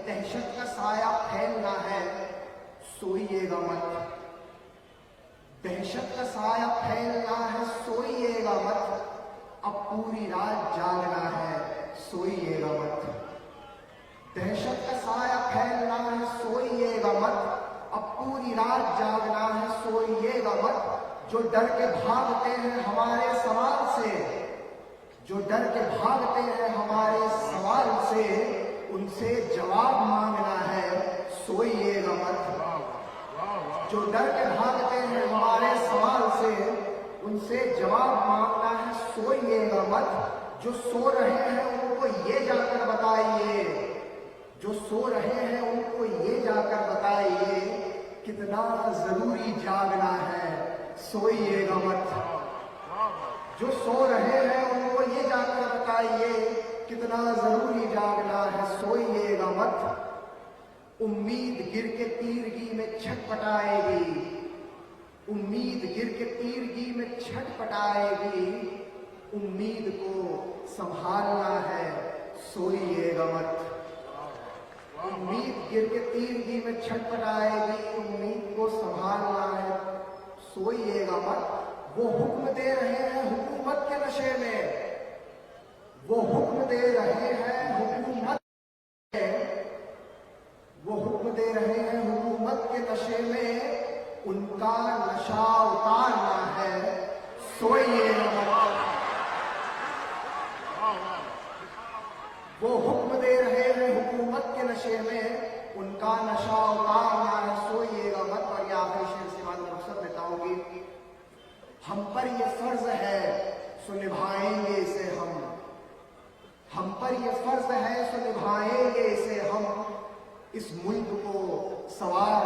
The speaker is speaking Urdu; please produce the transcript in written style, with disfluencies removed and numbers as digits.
دہشت کا سایہ پھیلنا ہے سوئیے گا مت، دہشت کا سایہ پھیلنا ہے سوئیے گا مت، اب پوری رات جاگنا ہے سوئیے گا مت، دہشت کا سایہ پھیلنا ہے سوئیے گا مت، اب پوری رات جاگنا ہے سوئیے گا مت، جو ڈر کے بھاگتے ہیں ہمارے سوال سے، جو ڈر کے بھاگتے ہیں ہمارے سوال سے، ان سے جواب مانگنا ہے سوئیے گا مت، جو ڈر کے بھاگتے ہیں ہمارے سوال سے، ان سے جواب مانگنا ہے سوئیے گا مت، جو سو رہے ہیں ان کو یہ جا کر بتائیے، جو سو رہے ہیں ان کو یہ جا کر بتائیے، کتنا ضروری جاگنا ہے سوئیے گا مت، جو سو رہے ہیں ان کو یہ جا کر بتائیے، کتنا ضروری جاگنا ہے سوئیے گا مت، امید گر کے تیرگی میں چھٹ پٹائے گی، امید گر کے تیرگی میں چھٹ پٹائے گی، امید کو سنبھالنا ہے سوئیے گا مت، امید گر کے تیرگی میں چھٹ پٹائے گی، امید کو سنبھالنا ہے سوئیے گا مت، وہ حکم دے رہے ہیں حکومت کے نشے میں، وہ حکم دے رہے ہیں حکومت، وہ حکم دے رہے ہیں حکومت کے نشے میں، ان کا نشہ اتارنا ہے سوئیے گا مت، وہ حکم دے رہے ہیں حکومت کے نشے میں، ان کا نشہ اتارنا ہے سوئیے گا مت، اور یہ آخری شعر سے بات مقصد بتاؤں گی، ہم پر یہ فرض ہے سو نبھائیں گے اسے ہم پر یہ فرض ہے سو نبھائیں گے اسے ہم، اس ملک کو سوار